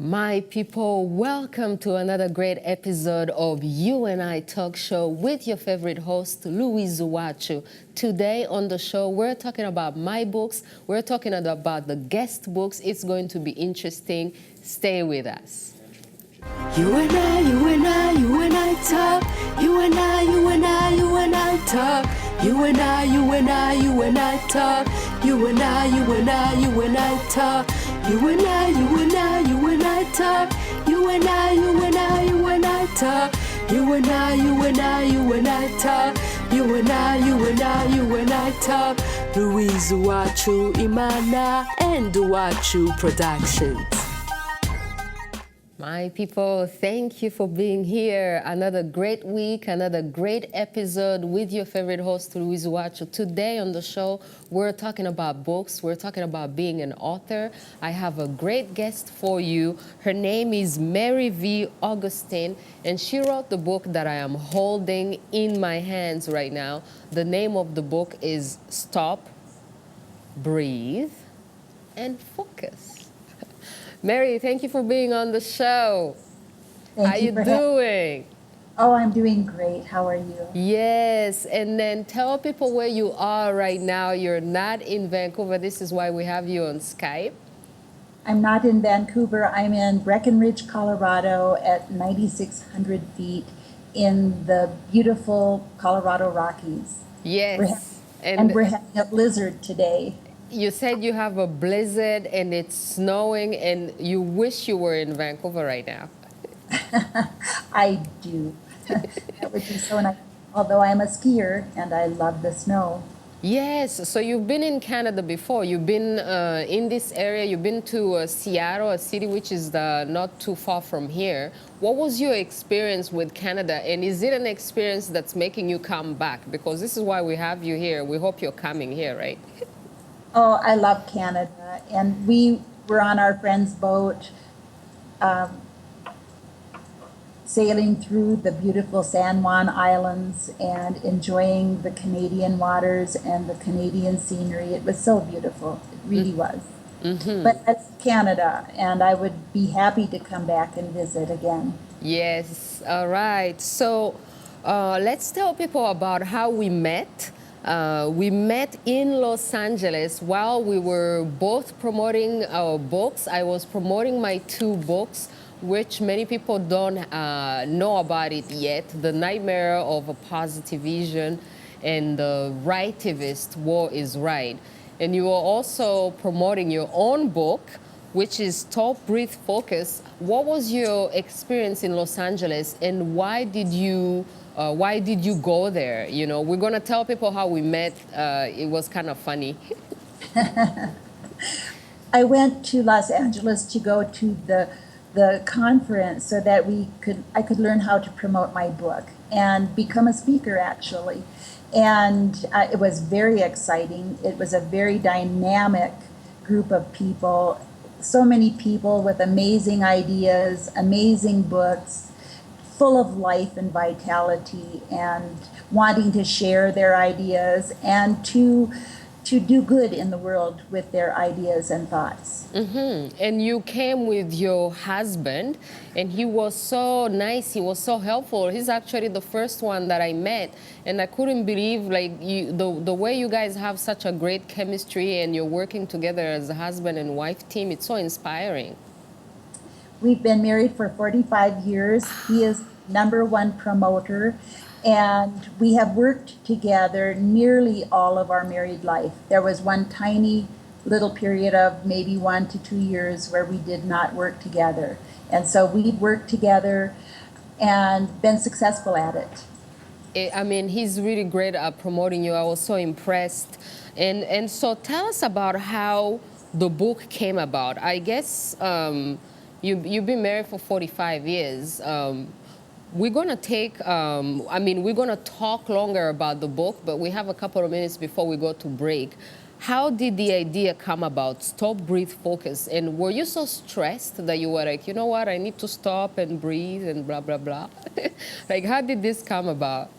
My people, welcome to another great episode of U&I Talk Show with your favorite host, Louise UWACU. Today on the show, we're talking about my books. We're talking about the guest books. It's going to be interesting. Stay with us. U&I talk. U&I talk. U&I talk. U&I talk. U&I talk. U&I talk. U&I talk. Louise UWACU, Imana, and UWACU Productions. My people, thank you for being here. Another great week, another great episode with your favorite host, Louise UWACU. Today on the show, we're talking about books. We're talking about being an author. I have a great guest for you. Her name is Mary V. Augustyn, and she wrote the book that I am holding in my hands right now. The name of the book is Stop, Breathe, and Focus. Mary, thank you for being on the show. How you doing? Oh, I'm doing great. How are you? Yes, and then tell people where you are right now. You're not in Vancouver. This is why we have you on Skype. I'm not in Vancouver. I'm in Breckenridge, Colorado at 9,600 feet in the beautiful Colorado Rockies. Yes. And we're having a blizzard today. You said you have a blizzard and it's snowing and you wish you were in Vancouver right now. I do. That would be so nice. Although I'm a skier and I love the snow. Yes, so you've been in Canada before. You've been in this area. You've been to Seattle, a city which is not too far from here. What was your experience with Canada? And is it an experience that's making you come back? Because this is why we have you here. We hope you're coming here, right? Oh, I love Canada. And we were on our friend's boat sailing through the beautiful San Juan Islands and enjoying the Canadian waters and the Canadian scenery. It was so beautiful. It really was. Mm-hmm. But that's Canada, and I would be happy to come back and visit again. Yes. All right. So let's tell people about how we met. We met in Los Angeles while we were both promoting our books. I was promoting my two books, which many people don't know about it yet. The Nightmare of a Positive Vision and The Rightivist, War is Right. And you were also promoting your own book, which is Stop, Breathe, Focus. What was your experience in Los Angeles and why did you go there? You know, we're going to tell people how we met. It was kind of funny. I went to Los Angeles to go to the conference so that I could learn how to promote my book and become a speaker, actually. And it was very exciting. It was a very dynamic group of people, so many people with amazing ideas, amazing books, full of life and vitality and wanting to share their ideas and to do good in the world with their ideas and thoughts. Mm-hmm. And you came with your husband, and he was so nice. He was so helpful. He's actually the first one that I met, and I couldn't believe the way you guys have such a great chemistry and you're working together as a husband and wife team. It's so inspiring. We've been married for 45 years. He is #1 promoter. And we have worked together nearly all of our married life. There was one tiny little period of maybe 1 to 2 years where we did not work together. And so we worked together and been successful at it. I mean, he's really great at promoting you. I was so impressed. And so tell us about how the book came about. I guess you've been married for 45 years. We're going to we're going to talk longer about the book, but we have a couple of minutes before we go to break. How did the idea come about, Stop, Breathe, Focus? And were you so stressed that you were like, you know what, I need to stop and breathe and blah, blah, blah? Like, how did this come about?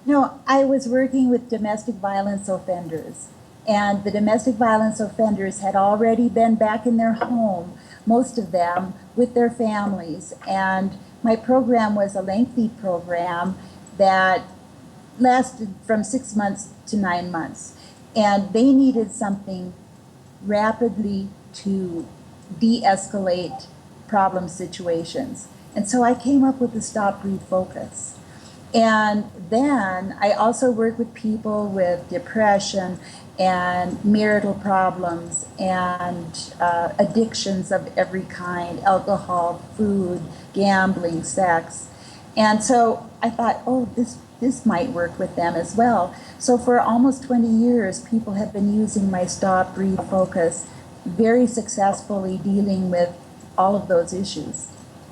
No, I was working with domestic violence offenders. And the domestic violence offenders had already been back in their home, most of them, with their families. And my program was a lengthy program that lasted from 6 months to 9 months. And they needed something rapidly to de-escalate problem situations. And so I came up with the Stop Breathe Focus. And then I also work with people with depression and marital problems and addictions of every kind, alcohol, food, gambling, sex. And so I thought, oh, this might work with them as well. So for almost 20 years, people have been using my Stop, Breathe, Focus very successfully, dealing with all of those issues.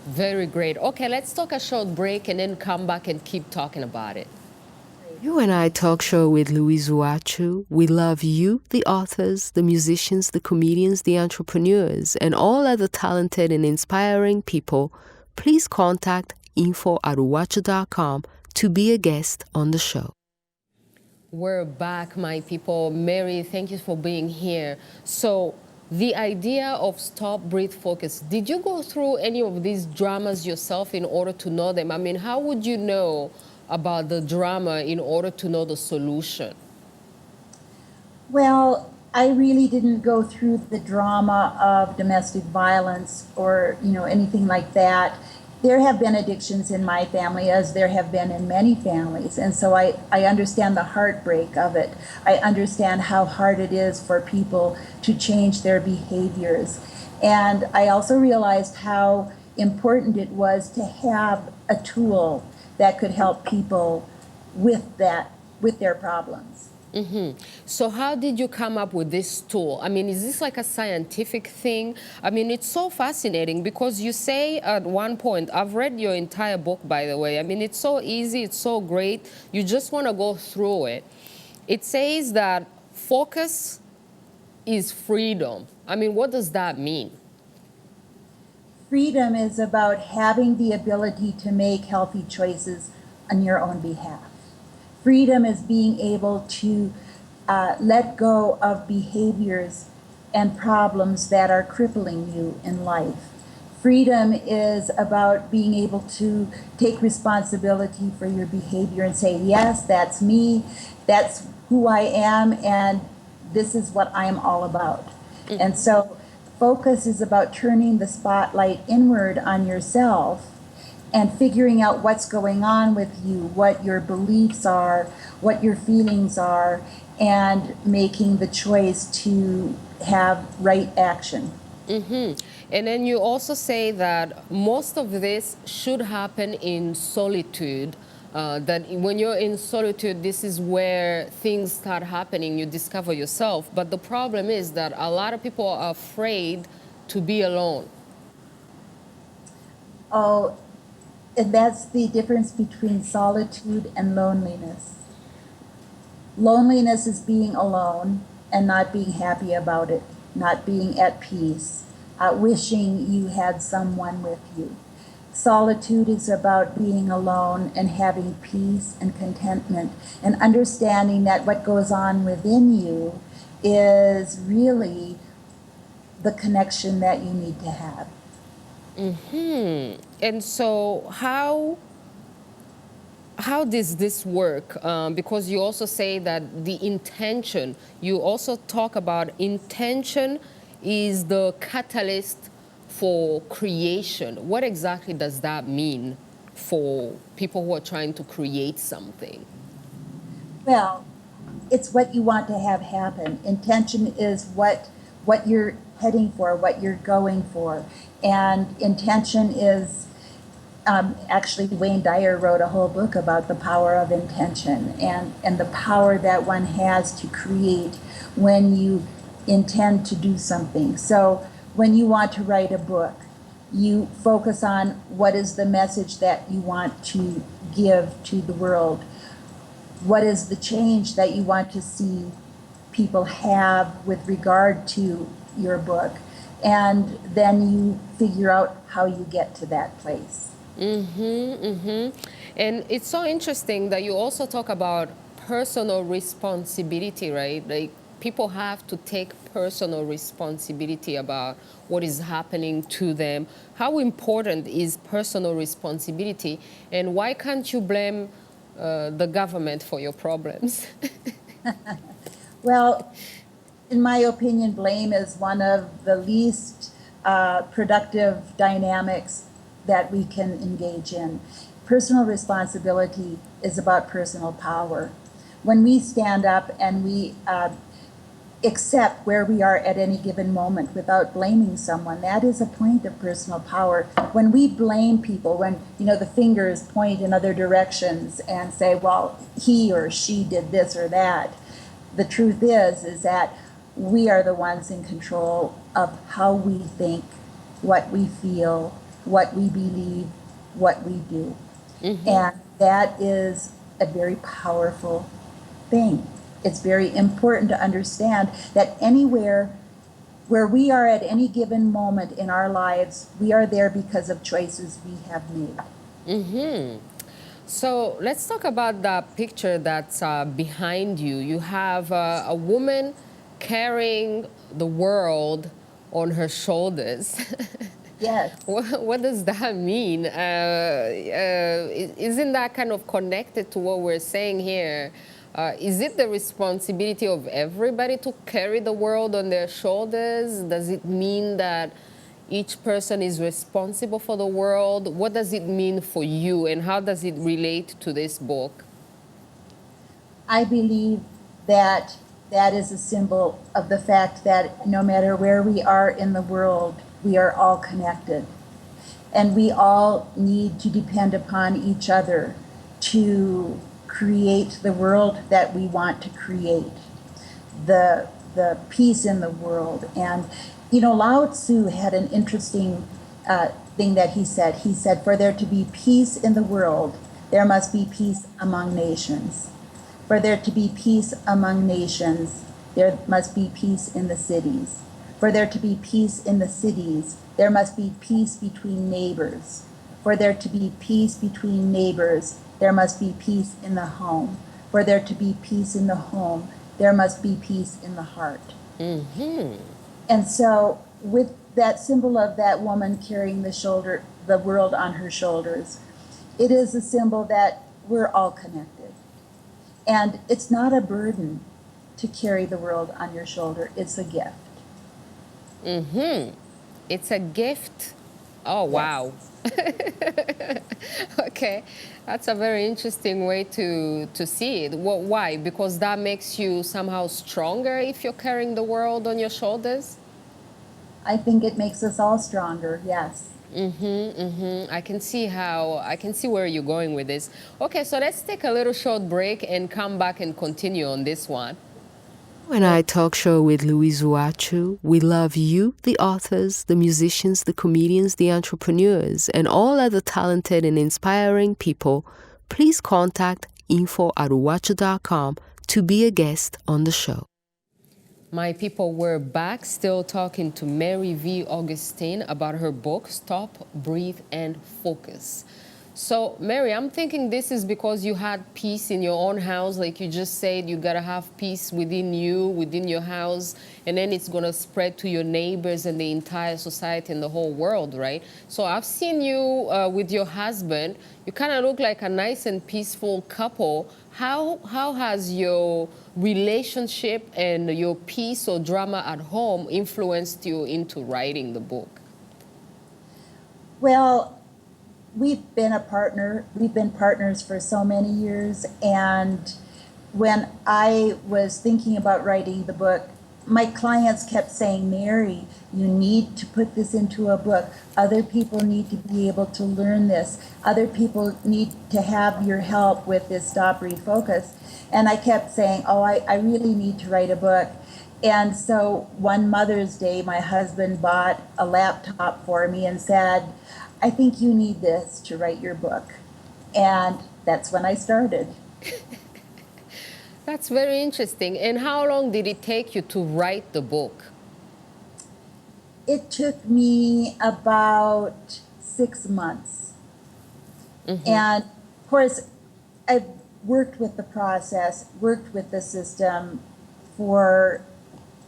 Very great. Okay, let's take a short break and then come back and keep talking about it. U&I Talk Show with Louise UWACU. We love you, the authors, the musicians, the comedians, the entrepreneurs, and all other talented and inspiring people. Please contact info@uwacu.com to be a guest on the show. We're back, my people. Mary, thank you for being here. So the idea of Stop, Breathe, Focus, did you go through any of these dramas yourself in order to know them? I mean, how would you know about the drama in order to know the solution? Well, I really didn't go through the drama of domestic violence or, anything like that. There have been addictions in my family, as there have been in many families. And so I understand the heartbreak of it. I understand how hard it is for people to change their behaviors. And I also realized how important it was to have a tool that could help people with their problems. Mm-hmm. So how did you come up with this tool? I mean, is this like a scientific thing? I mean, it's so fascinating because you say at one point, I've read your entire book, by the way. I mean, it's so easy, it's so great. You just want to go through it. It says that focus is freedom. I mean, what does that mean? Freedom is about having the ability to make healthy choices on your own behalf. Freedom is being able to let go of behaviors and problems that are crippling you in life. Freedom is about being able to take responsibility for your behavior and say, yes, that's me, that's who I am, and this is what I am all about. Mm-hmm. And so focus is about turning the spotlight inward on yourself and figuring out what's going on with you, what your beliefs are, what your feelings are, and making the choice to have right action. Mm-hmm. And then you also say that most of this should happen in solitude, that when you're in solitude, this is where things start happening, you discover yourself. But the problem is that a lot of people are afraid to be alone. Oh, and that's the difference between solitude and loneliness. Loneliness is being alone and not being happy about it, not being at peace, wishing you had someone with you. Solitude is about being alone and having peace and contentment and understanding that what goes on within you is really the connection that you need to have. Mm-hmm. And so how does this work? Because you also say that the intention, you also talk about intention is the catalyst for creation. What exactly does that mean for people who are trying to create something? Well, it's what you want to have happen. Intention is what you're heading for, what you're going for. And intention is, actually Wayne Dyer wrote a whole book about the power of intention and the power that one has to create when you intend to do something. So when you want to write a book, you focus on what is the message that you want to give to the world. What is the change that you want to see people have with regard to your book? And then you figure out how you get to that place. Mm-hmm, mm-hmm. And it's so interesting that you also talk about personal responsibility, right? Like people have to take personal responsibility about what is happening to them. How important is personal responsibility, and why can't you blame the government for your problems? Well, in my opinion, blame is one of the least productive dynamics that we can engage in. Personal responsibility is about personal power. When we stand up and we accept where we are at any given moment without blaming someone, that is a point of personal power. When we blame people, when the fingers point in other directions and say, well, he or she did this or that, the truth is that we are the ones in control of how we think, what we feel, what we believe, what we do. Mm-hmm. And that is a very powerful thing. It's very important to understand that anywhere where we are at any given moment in our lives, we are there because of choices we have made. Mm-hmm. So let's talk about the picture that's behind you. You have a woman carrying the world on her shoulders. Yes. What does that mean? Isn't that kind of connected to what we're saying here? Is it the responsibility of everybody to carry the world on their shoulders? Does it mean that each person is responsible for the world? What does it mean for you, and how does it relate to this book? I believe that that is a symbol of the fact that no matter where we are in the world, we are all connected. And we all need to depend upon each other to create the world that we want to create, the peace in the world. And Lao Tzu had an interesting thing that he said. He said, for there to be peace in the world, there must be peace among nations. For there to be peace among nations, there must be peace in the cities. For there to be peace in the cities, there must be peace between neighbors. For there to be peace between neighbors, there must be peace in the home. For there to be peace in the home, there must be peace in the heart. Mm-hmm. And so with that symbol of that woman carrying the world on her shoulders, it is a symbol that we're all connected. And it's not a burden to carry the world on your shoulder. It's a gift. Mm-hmm. It's a gift. Oh, wow. Yes. Okay. That's a very interesting way to see it. Why? Because that makes you somehow stronger if you're carrying the world on your shoulders? I think it makes us all stronger, yes. Mm-hmm, mm-hmm. I can see where you're going with this. Okay, so let's take a little short break and come back and continue on this one. U&I Talk show with Louise UWACU. We love you, the authors, the musicians, the comedians, the entrepreneurs, and all other talented and inspiring people. Please contact info@uwacu.com to be a guest on the show. My people, we're back, still talking to Mary V. Augustyn about her book, Stop, Breathe, and Focus. So, Mary, I'm thinking this is because you had peace in your own house. Like you just said, you got to have peace within you, within your house, and then it's going to spread to your neighbors and the entire society and the whole world, right? So I've seen you with your husband. You kind of look like a nice and peaceful couple. How has your relationship and your peace or drama at home influenced you into writing the book? Well, we've been partners for so many years, and when I was thinking about writing the book, my clients kept saying, Mary, you need to put this into a book. Other people need to be able to learn this. Other people need to have your help with this Stop, Breathe, Focus. And I kept saying, I really need to write a book. And so one Mother's Day, my husband bought a laptop for me and said, I think you need this to write your book. And that's when I started. That's very interesting. And how long did it take you to write the book? It took me about 6 months. Mm-hmm. And of course, I've worked with the process, worked with the system for,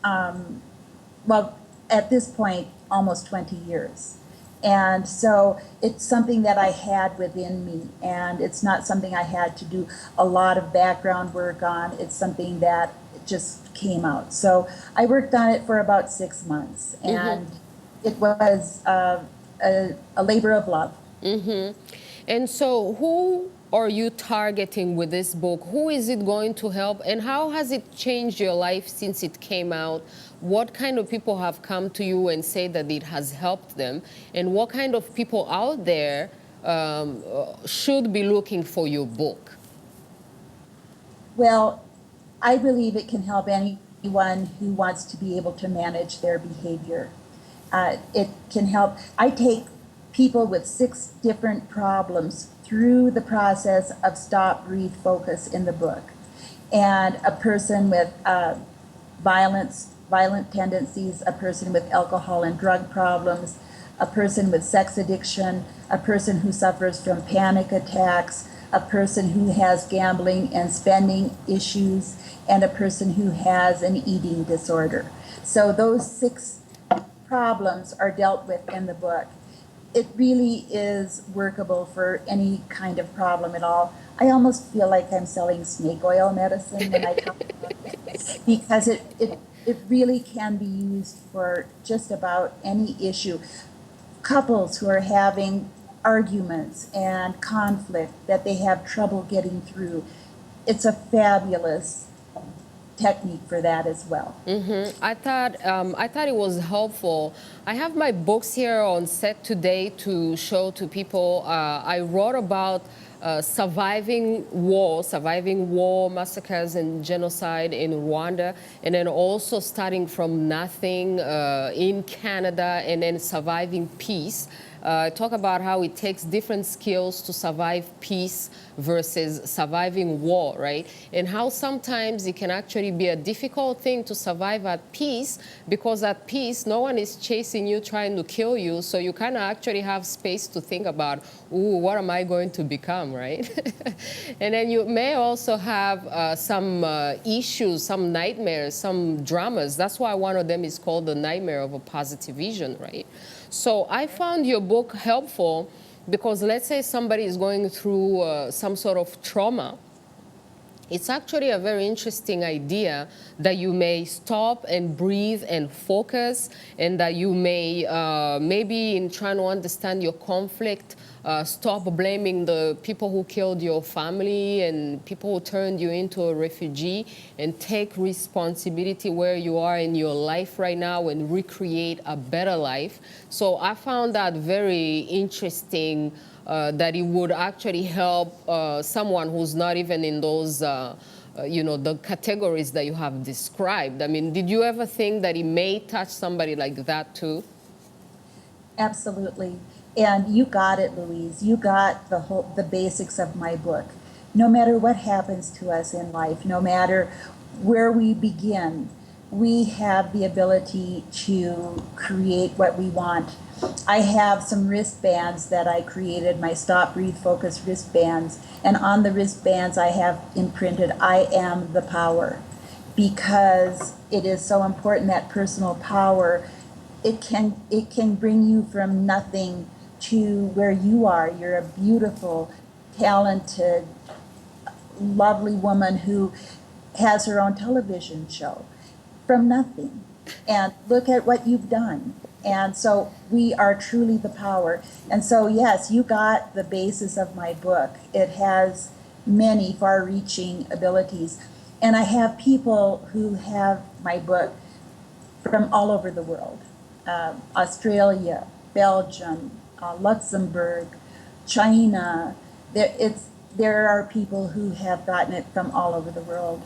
well, at this point, almost 20 years. And so it's something that I had within me, and it's not something I had to do a lot of background work on. It's something that just came out. So I worked on it for about 6 months, and it was a labor of love. And so who are you targeting with this book? Who is it going to help? And how has it changed your life since it came out? What kind of people have come to you and say that it has helped them? And what kind of people out there should be looking for your book? Well, I believe it can help anyone who wants to be able to manage their behavior. It can help. I take people with 6 different problems through the process of stop, breathe, focus in the book. And a person with violent tendencies, a person with alcohol and drug problems, a person with sex addiction, a person who suffers from panic attacks, a person who has gambling and spending issues, and a person who has an eating disorder. So those 6 problems are dealt with in the book. It really is workable for any kind of problem at all. I almost feel like I'm selling snake oil medicine when I talk about it, because it really can be used for just about any issue. Couples who are having arguments and conflict that they have trouble getting through, it's a fabulous technique for that as well. I thought it was helpful. I have my books here on set today to show to people. I wrote about surviving war massacres and genocide in Rwanda, and then also starting from nothing in Canada, and then surviving peace. Talk about how it takes different skills to survive peace versus surviving war, right? And how sometimes it can actually be a difficult thing to survive at peace, because at peace, no one is chasing you, trying to kill you. So you kind of actually have space to think about, ooh, what am I going to become, right? And then you may also have some issues, some nightmares, some dramas. That's why one of them is called The Nightmare of a Positive Vision, right? So I found your book helpful because let's say somebody is going through some sort of trauma. It's actually a very interesting idea that you may stop and breathe and focus, and that you may, maybe in trying to understand your conflict, stop blaming the people who killed your family and people who turned you into a refugee, and take responsibility where you are in your life right now and recreate a better life. So I found that very interesting, that it would actually help someone who's not even in those, you know, the categories that you have described. I mean, did you ever think that it may touch somebody like that too? Absolutely. And you got it, Louise. You got the basics of my book. No matter what happens to us in life, no matter where we begin, we have the ability to create what we want. I have some wristbands that I created, my Stop, Breathe, Focus wristbands. And on the wristbands, I have imprinted, I am the power. Because it is so important, that personal power, it can bring you from nothing to where you are. You're a beautiful, talented, lovely woman who has her own television show from nothing. And look at what you've done. And so we are truly the power. And so, yes, you got the basis of my book. It has many far-reaching abilities. And I have people who have my book from all over the world. Australia, Belgium, Luxembourg, China. There are people who have gotten it from all over the world.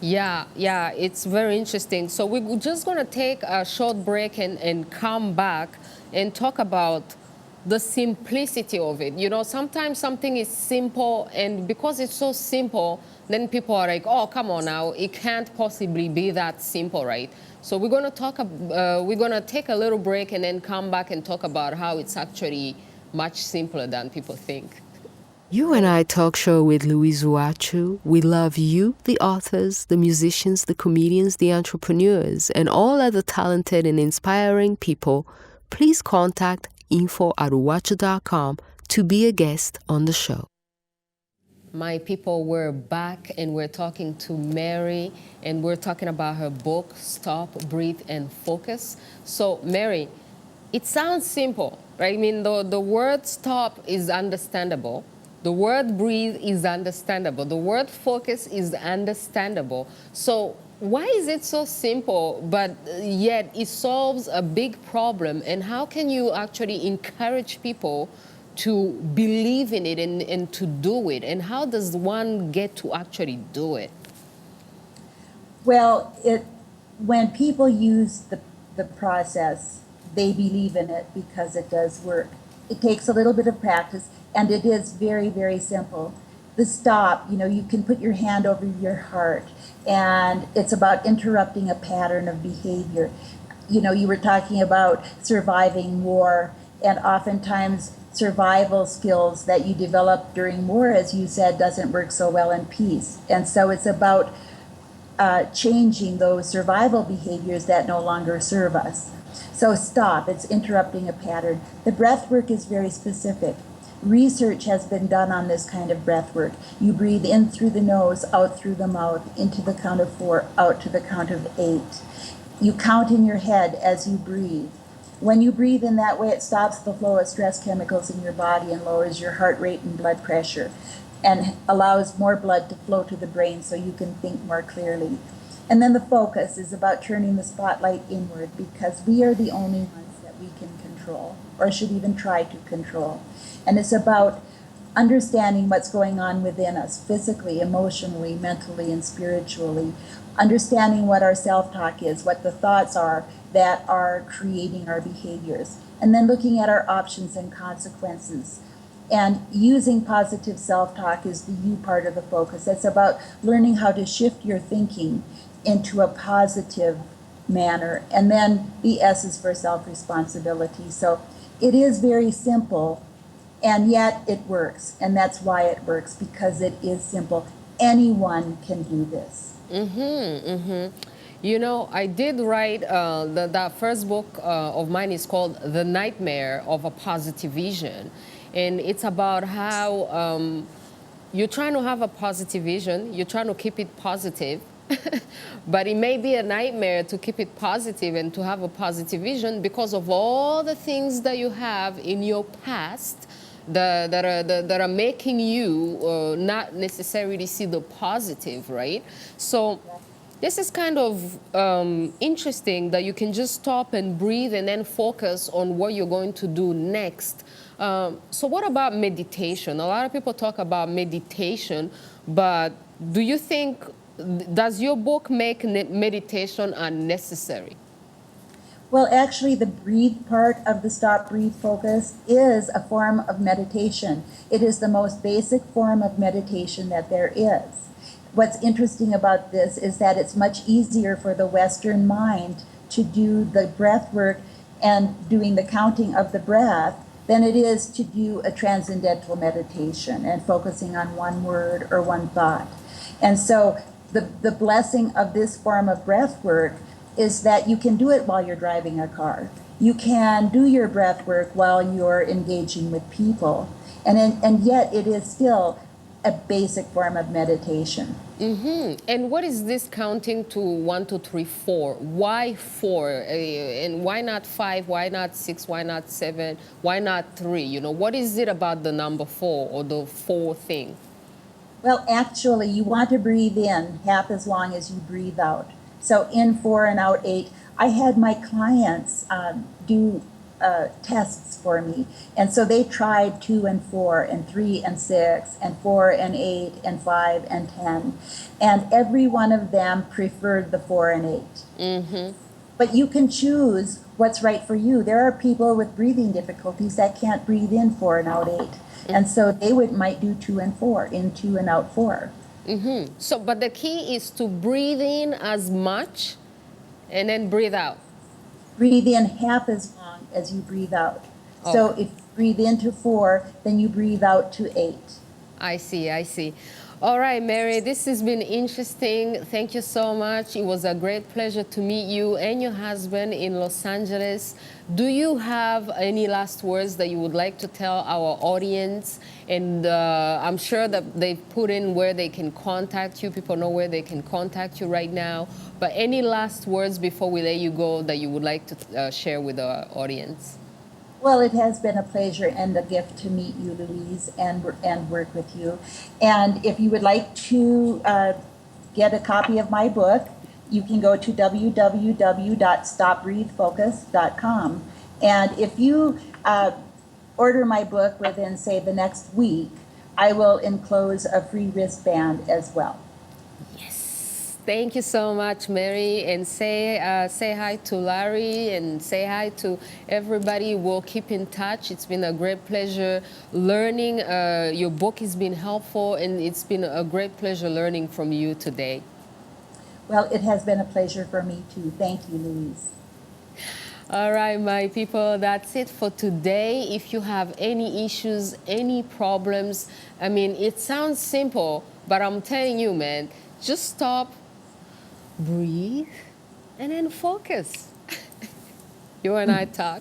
Yeah, it's very interesting. So we're just going to take a short break and come back and talk about the simplicity of it. You know, sometimes something is simple, and because it's so simple, then people are like, oh, come on now, it can't possibly be that simple, right? So we're going to take a little break and then come back and talk about how it's actually much simpler than people think. U&I Talk Show with Louise UWACU. We love you, the authors, the musicians, the comedians, the entrepreneurs, and all other talented and inspiring people. Please contact info@uwacu.com to be a guest on the show. My people, we're back and we're talking to Mary, and we're talking about her book, Stop, Breathe, and Focus. So, Mary, it sounds simple, right? I mean, the word stop is understandable. The word breathe is understandable. The word focus is understandable. So why is it so simple, but yet it solves a big problem? And how can you actually encourage people to believe in it and to do it? And how does one get to actually do it? Well, when people use the process, they believe in it because it does work. It takes a little bit of practice, and it is very, very simple. The stop, you can put your hand over your heart, and it's about interrupting a pattern of behavior. You were talking about surviving war, and oftentimes survival skills that you develop during war, as you said, doesn't work so well in peace. And so it's about changing those survival behaviors that no longer serve us. So stop, it's interrupting a pattern. The breath work is very specific. Research has been done on this kind of breath work. You breathe in through the nose, out through the mouth, into the count of 4, out to the count of 8. You count in your head as you breathe. When you breathe in that way, it stops the flow of stress chemicals in your body and lowers your heart rate and blood pressure, and allows more blood to flow to the brain so you can think more clearly. And then the focus is about turning the spotlight inward, because we are the only ones that we can control, or should even try to control. And it's about understanding what's going on within us, physically, emotionally, mentally, and spiritually. Understanding what our self-talk is, what the thoughts are that are creating our behaviors. And then looking at our options and consequences. And using positive self-talk is the U part of the focus. It's about learning how to shift your thinking into a positive manner. And then the S is for self-responsibility. So it is very simple, and yet it works. And that's why it works, because it is simple. Anyone can do this. I did write, that first book of mine is called The Nightmare of a Positive Vision. And it's about how you're trying to have a positive vision, you're trying to keep it positive, but it may be a nightmare to keep it positive and to have a positive vision because of all the things that you have in your past that are making you not necessarily see the positive, right? So this is kind of interesting that you can just stop and breathe and then focus on what you're going to do next. So what about meditation? A lot of people talk about meditation, but do you think, does your book make meditation unnecessary? Well, actually, the breathe part of the stop, breathe, focus is a form of meditation. It is the most basic form of meditation that there is. What's interesting about this is that it's much easier for the Western mind to do the breath work and doing the counting of the breath than it is to do a transcendental meditation and focusing on one word or one thought. And so the blessing of this form of breath work is that you can do it while you're driving a car. You can do your breath work while you're engaging with people. And yet it is still a basic form of meditation. And what is this counting to 1, 2, 3, 4? Why 4? And why not 5? Why not 6? Why not 7? Why not 3? What is it about the number 4 or the 4 thing? Well, actually, you want to breathe in half as long as you breathe out. So in 4 and out 8. I had my clients do tests for me. And so they tried 2 and 4 and 3 and 6 and 4 and 8 and 5 and 10. And every one of them preferred the 4 and 8. But you can choose what's right for you. There are people with breathing difficulties that can't breathe in 4 and out 8. And so they might do 2 and 4, in 2 and out 4. So, but the key is to breathe in as much and then breathe out. Breathe in half as long as you breathe out. So if you breathe into 4, then you breathe out to 8. I see, I see. All right, Mary, this has been interesting. Thank you so much. It was a great pleasure to meet you and your husband in Los Angeles. Do you have any last words that you would like to tell our audience? And I'm sure that they've put in where they can contact you. People know where they can contact you right now. But any last words before we let you go that you would like to share with our audience? Well, it has been a pleasure and a gift to meet you, Louise, and work with you. And if you would like to get a copy of my book, you can go to www.stopbreathefocus.com. And if you order my book within, say, the next week, I will enclose a free wristband as well. Thank you so much, Mary, and say hi to Larry and say hi to everybody. We'll keep in touch. It's been a great pleasure learning. Your book has been helpful, and it's been a great pleasure learning from you today. Well, it has been a pleasure for me too. Thank you, Louise. All right, my people, that's it for today. If you have any issues, any problems, I mean, it sounds simple, but I'm telling you, man, just stop, breathe, and then focus. U&I Talk.